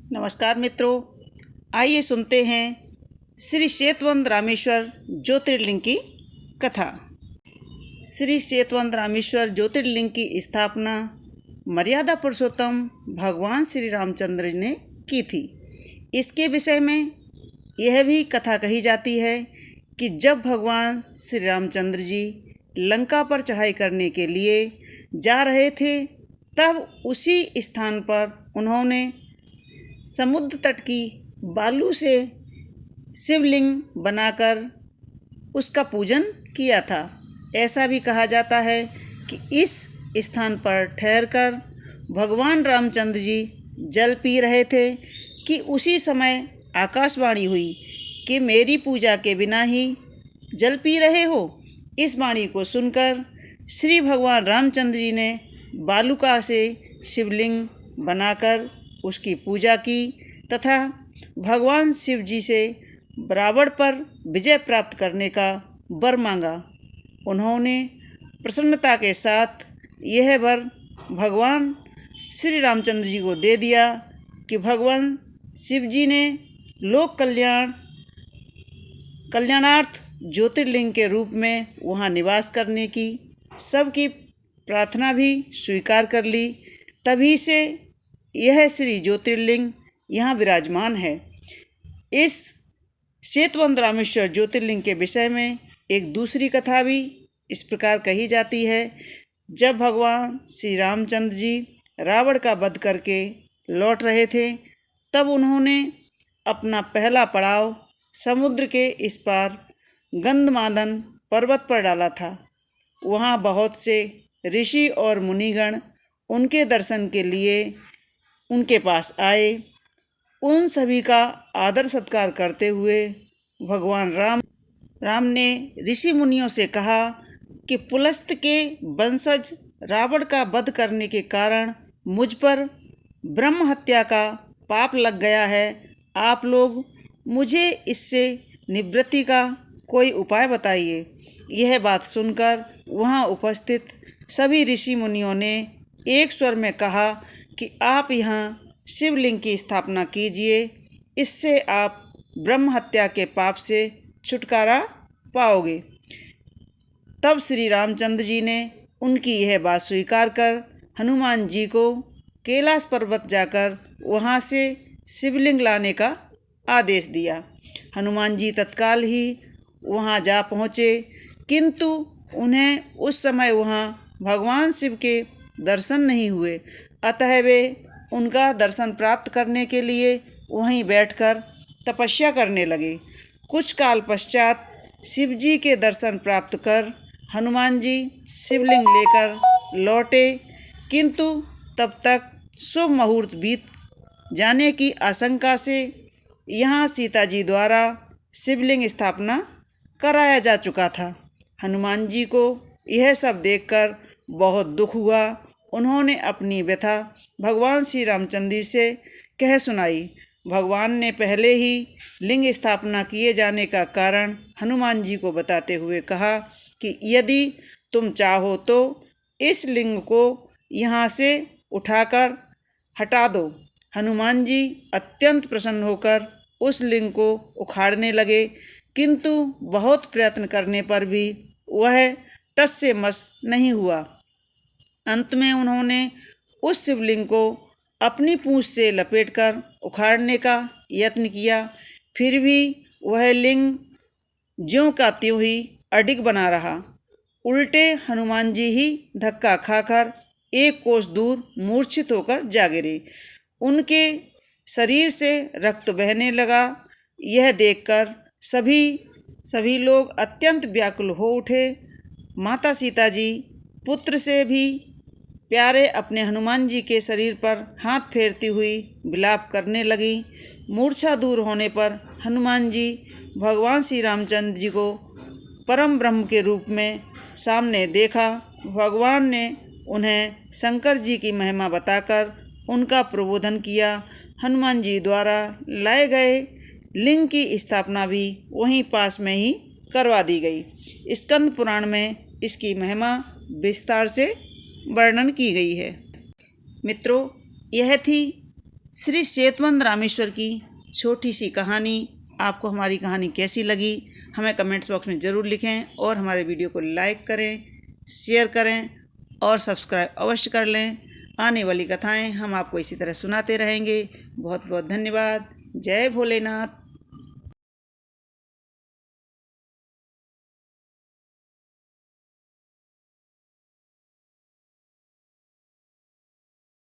नमस्कार मित्रों, आइए सुनते हैं श्री सेतुवंत रामेश्वर ज्योतिर्लिंग की कथा। श्री सेतुवंत रामेश्वर ज्योतिर्लिंग की स्थापना मर्यादा पुरुषोत्तम भगवान श्री रामचंद्र ने की थी। इसके विषय में यह भी कथा कही जाती है कि जब भगवान श्री रामचंद्र जी लंका पर चढ़ाई करने के लिए जा रहे थे, तब उसी स्थान पर उन्होंने समुद्र तट की बालू से शिवलिंग बनाकर उसका पूजन किया था। ऐसा भी कहा जाता है कि इस स्थान पर ठहरकर भगवान रामचंद्र जी जल पी रहे थे कि उसी समय आकाशवाणी हुई कि मेरी पूजा के बिना ही जल पी रहे हो। इस वाणी को सुनकर श्री भगवान रामचंद्र जी ने बालूका से शिवलिंग बनाकर उसकी पूजा की तथा भगवान शिव जी से रावण पर विजय प्राप्त करने का वर मांगा। उन्होंने प्रसन्नता के साथ यह वर भगवान श्री रामचंद्र जी को दे दिया कि भगवान शिव जी ने लोक कल्याणार्थ ज्योतिर्लिंग के रूप में वहाँ निवास करने की सबकी प्रार्थना भी स्वीकार कर ली। तभी से यह श्री ज्योतिर्लिंग यहाँ विराजमान है। इस सेतुवंत रामेश्वर ज्योतिर्लिंग के विषय में एक दूसरी कथा भी इस प्रकार कही जाती है। जब भगवान श्री रामचंद्र जी रावण का वध करके लौट रहे थे, तब उन्होंने अपना पहला पड़ाव समुद्र के इस पार गंधमादन पर्वत पर डाला था। वहाँ बहुत से ऋषि और मुनिगण उनके दर्शन के लिए उनके पास आए। उन सभी का आदर सत्कार करते हुए भगवान राम ने ऋषि मुनियों से कहा कि पुलस्त के वंशज रावण का वध करने के कारण मुझ पर ब्रह्म हत्या का पाप लग गया है। आप लोग मुझे इससे निवृत्ति का कोई उपाय बताइए। यह बात सुनकर वहाँ उपस्थित सभी ऋषि मुनियों ने एक स्वर में कहा कि आप यहाँ शिवलिंग की स्थापना कीजिए, इससे आप ब्रह्म हत्या के पाप से छुटकारा पाओगे। तब श्री रामचंद्र जी ने उनकी यह बात स्वीकार कर हनुमान जी को कैलाश पर्वत जाकर वहाँ से शिवलिंग लाने का आदेश दिया। हनुमान जी तत्काल ही वहाँ जा पहुँचे, किंतु उन्हें उस समय वहाँ भगवान शिव के दर्शन नहीं हुए। अतः वे उनका दर्शन प्राप्त करने के लिए वहीं बैठकर तपस्या करने लगे। कुछ काल पश्चात शिव जी के दर्शन प्राप्त कर हनुमान जी शिवलिंग लेकर लौटे, किंतु तब तक शुभ मुहूर्त बीत जाने की आशंका से यहाँ सीता जी द्वारा शिवलिंग स्थापना कराया जा चुका था। हनुमान जी को यह सब देखकर बहुत दुख हुआ। उन्होंने अपनी व्यथा भगवान श्री रामचंद्र जी से कह सुनाई। भगवान ने पहले ही लिंग स्थापना किए जाने का कारण हनुमान जी को बताते हुए कहा कि यदि तुम चाहो तो इस लिंग को यहाँ से उठाकर हटा दो। हनुमान जी अत्यंत प्रसन्न होकर उस लिंग को उखाड़ने लगे, किंतु बहुत प्रयत्न करने पर भी वह टस से मस नहीं हुआ। अंत में उन्होंने उस शिवलिंग को अपनी पूंछ से लपेटकर उखाड़ने का यत्न किया, फिर भी वह लिंग ज्यों का त्यों ही अडिग बना रहा। उल्टे हनुमान जी ही धक्का खाकर एक कोस दूर मूर्छित होकर जा गिरे। उनके शरीर से रक्त बहने लगा। यह देखकर सभी लोग अत्यंत व्याकुल हो उठे। माता सीता जी पुत्र से भी प्यारे अपने हनुमान जी के शरीर पर हाथ फेरती हुई विलाप करने लगी। मूर्छा दूर होने पर हनुमान जी भगवान श्री रामचंद्र जी को परम ब्रह्म के रूप में सामने देखा। भगवान ने उन्हें शंकर जी की महिमा बताकर उनका प्रबोधन किया। हनुमान जी द्वारा लाए गए लिंग की स्थापना भी वहीं पास में ही करवा दी गई। स्कंद पुराण में इसकी महिमा विस्तार से वर्णन की गई है। मित्रों, यह थी श्री सेतुवंत रामेश्वर की छोटी सी कहानी। आपको हमारी कहानी कैसी लगी हमें कमेंट्स बॉक्स में ज़रूर लिखें और हमारे वीडियो को लाइक करें, शेयर करें और सब्सक्राइब अवश्य कर लें। आने वाली कथाएं हम आपको इसी तरह सुनाते रहेंगे। बहुत बहुत धन्यवाद। जय भोलेनाथ।